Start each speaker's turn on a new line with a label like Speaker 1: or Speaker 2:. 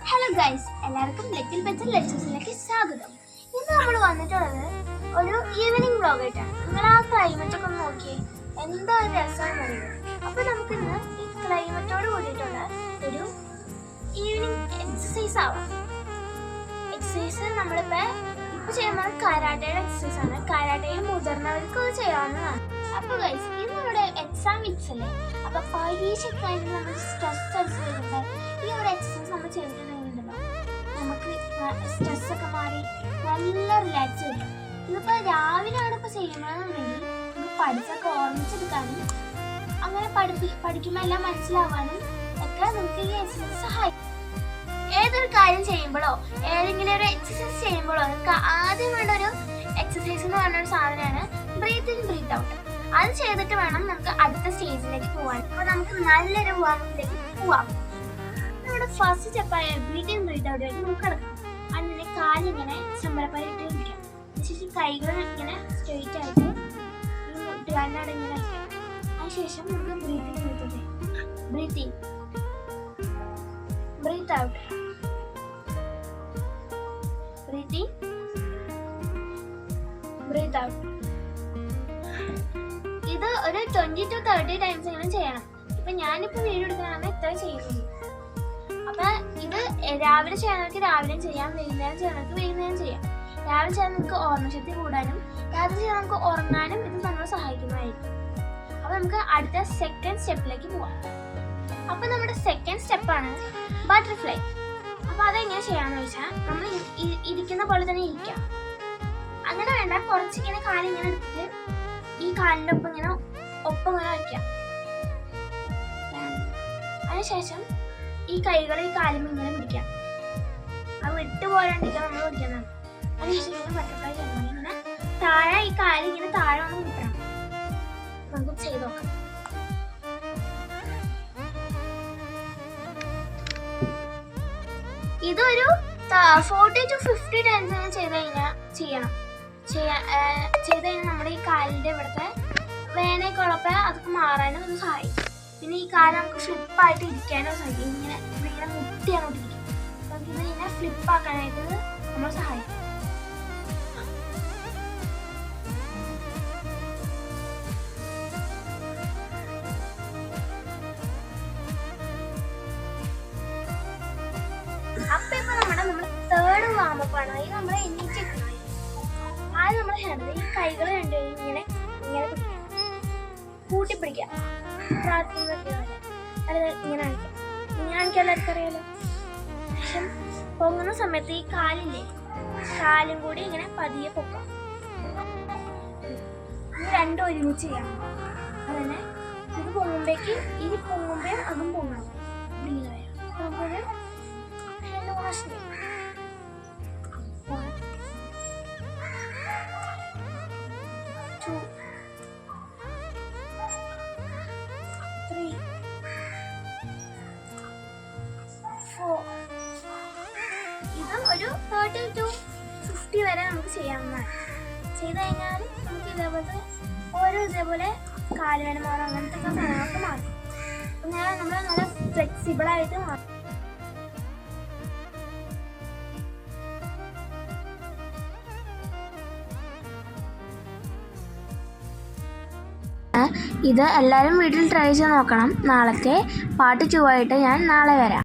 Speaker 1: Hello guys, എല്ലാവർക്കും little better ലെക്ചേഴ്സിലേക്ക് സ്വാഗതം. ഇന്ന് നമ്മൾ വന്നിട്ടുള്ളത് ഒരു ഈവനിങ് വ്ലോഗ് ആയിട്ടാണ്. നിങ്ങൾ ആ ക്ലൈമറ്റ് ഒക്കെ ഒന്ന് നോക്കിയേ, എന്താ ഒരു രസമാണെന്ന് അറിയുന്നത്. അപ്പോൾ നമുക്കിന്ന് ഈ ക്ലൈമറ്റോട് കൂടിയിട്ടുള്ള ഒരു ഈവനിങ് എക്സസൈസ് ആവാം. എക്സസൈസ് നമ്മളിപ്പോൾ ചെയ്യുന്നത് കരാട്ടയുടെ എക്സസൈസ് ആണ്. കരാട്ടയിൽ മുതിർന്നവർക്ക് അത് ചെയ്യാവുന്നതാണ്. അപ്പോൾ ഗൈസ്, ഇത് നമ്മുടെ എക്സാം വീക്സ് അല്ലേ, അപ്പോൾ പരീക്ഷയ്ക്കായിട്ട് നമ്മൾ സ്ട്രെസ് അടിച്ചിട്ടുണ്ട്. ഈ ഒരു എക്സസൈസ് നമ്മൾ ചെയ്തിട്ടുണ്ടെങ്കിലുണ്ടല്ലോ, നമുക്ക് സ്ട്രെസ് ഒക്കെ മാറി നല്ല റിലാക്സ് വരും. ഇതിപ്പോൾ രാവിലെയാണ് ഇപ്പോൾ ചെയ്യുന്നതെന്നുണ്ടെങ്കിൽ നമുക്ക് പഠിച്ചൊക്കെ ഓർമ്മിച്ചെടുക്കാനും അങ്ങനെ പഠിക്കുമ്പോൾ എല്ലാം മനസ്സിലാവാനും ഒക്കെ നമുക്ക് ഈ എക്സസൈസ് സഹായിക്കും. ഏതൊരു കാര്യം ചെയ്യുമ്പോഴോ ഏതെങ്കിലും ഒരു എക്സസൈസ് ചെയ്യുമ്പോഴോ നമുക്ക് ആദ്യം വേണ്ട ഒരു എക്സസൈസ് എന്ന് പറഞ്ഞൊരു സാധനമാണ് ബ്രീത്ത് ഇൻ ബ്രീത്ത് ഔട്ട്. അത് ചെയ്തിട്ട് വേണം നമുക്ക് അടുത്ത സ്റ്റേജിലേക്ക് പോകാൻ. അപ്പോൾ നമുക്ക് നല്ലൊരു വാമപ്പിലേക്ക് പോവാം. നമ്മുടെ ഫസ്റ്റ് സ്റ്റെപ്പായ ബ്രീത്ത് ഇൻ ബ്രീത്ത് ഔട്ടിലേക്ക് നമുക്ക് കിടക്കാം. അതിനെ കാലിങ്ങനെ ചമ്പലപ്പരയിട്ട് ഇരിക്കാം. അതിനുശേഷം കൈകൾ ഇങ്ങനെ സ്ട്രെയിറ്റ് ആയിട്ട് ഈ മുട്ടുകാലിനോട് ഇങ്ങനെ വയ്ക്കാം. അതിനുശേഷം നമുക്ക് breathe in breathe out, breathe in breathe out, breathe in breathe out. ഇത് ഒരു 20 to 30 ടൈംസ് ഇങ്ങനെ ചെയ്യണം. ഇപ്പൊ ഞാനിപ്പോ വീഡിയോ എടുക്കുന്നതാണ് ഇത്ര ചെയ്യുന്നത്. അപ്പൊ ഇത് രാവിലെ ചെയ്യുന്നവർക്ക് രാവിലെയും ചെയ്യാം, വൈകുന്നേരം ചെയ്യുന്നവർക്ക് വൈകുന്നേരം ചെയ്യാം. രാവിലെ ചെയ്യാൻ നമുക്ക് ഓർമ്മശക്തി കൂടാനും രാത്രി ചെയ്യാൻ നമുക്ക് ഉറങ്ങാനും ഇത് നമ്മളെ സഹായിക്കുന്നതായിരിക്കും. അപ്പൊ നമുക്ക് അടുത്ത സെക്കൻഡ് സ്റ്റെപ്പിലേക്ക് പോവാം. അപ്പൊ നമ്മുടെ സെക്കൻഡ് സ്റ്റെപ്പാണ് ബട്ടർഫ്ലൈ. അപ്പൊ അതെങ്ങനെ ചെയ്യാന്ന് വെച്ചാൽ നമ്മൾ ഇരിക്കുന്ന പോലെ തന്നെ ഇരിക്കാം. അങ്ങനെ വേണ്ട, കുറച്ചിങ്ങനെ കാലിങ്ങനെ എടുത്തിട്ട് ഈ കാലിൻ്റെ ഒപ്പം ഇങ്ങനെ വയ്ക്കാം. അതിനുശേഷം ഈ കൈകൾ ഈ കാലിൽ ഇങ്ങനെ പിടിക്കാം. അത് വിട്ടു പോരാണ്ടിരിക്കാൻ നമ്മൾ പിടിക്കുന്നതാണ്. അതിനുശേഷം ഇങ്ങനെ ബട്ടർഫ്ലൈ ചെയ്യണം. ഇങ്ങനെ താഴെ ഈ കാല് ഇങ്ങനെ താഴെ ഒന്ന് കിട്ടണം. നമുക്ക് ചെയ്ത് നോക്കാം. ഇതൊരു 40 to 50 ടൈംസ് ചെയ്ത് കഴിഞ്ഞാൽ നമ്മുടെ ഈ കാലിൻ്റെ ഇവിടുത്തെ വേനൽക്കുഴപ്പം അതൊക്കെ മാറാനും അത് സഹായിക്കും. പിന്നെ ഈ കാല് നമുക്ക് ഫ്ലിപ്പായിട്ട് ഇരിക്കാനോ സഹായിക്കും. ഇങ്ങനെ മുട്ടി അങ്ങോട്ട് ഇരിക്കും. നമുക്ക് ഇങ്ങനെ ഫ്ലിപ്പാക്കാനായിട്ട് നമ്മൾ സഹായിക്കും. അപ്പൊ ഇപ്പൊ നമ്മുടെ തേർഡ് വാമപ്പാണ്. ഇത് നമ്മളെ എണീറ്റിരിക്കണം. ആദ്യം നമ്മൾ ചെയ്യേണ്ടത് ഈ കൈകൾ രണ്ടുപേരും ഇങ്ങനെ പിടിക്കാം, കൂട്ടിപ്പിടിക്കാം. അതായത് ഇങ്ങനെ കാണിക്കാം. ഇങ്ങനെ കാണിക്കാൻ എല്ലാവർക്കും അറിയാലോ. പക്ഷെ പൊങ്ങുന്ന സമയത്ത് ഈ കാലും കൂടി ഇങ്ങനെ പതിയെ പൊക്കാം. ഇത് രണ്ടും ഒരുമിച്ച് ചെയ്യാം. അതന്നെ ഇത് പൊങ്ങുമ്പോഴേക്കും അതും പൊങ്ങണം. നമുക്കൊരു 2 പ്രാവശ്യം 1 2 3 4. ഇതും ഒരു 30 to 50 വരെ നമുക്ക് ചെയ്യാവുന്നതാണ്. ചെയ്ത് കഴിഞ്ഞാൽ നമുക്ക് ഇതേപോലെ കാലുവേദന അങ്ങനത്തെ സാധനങ്ങളൊക്കെ മാറും. അങ്ങനെ നമ്മൾ നല്ല ഫ്ലെക്സിബിളായിട്ട് മാറും. ഇത് എല്ലാവരും വീട്ടിൽ ട്രൈ ചെയ്ത് നോക്കണം. നാളത്തെ പാർട്ട് 2 ആയിട്ട് ഞാൻ നാളെ വരാം.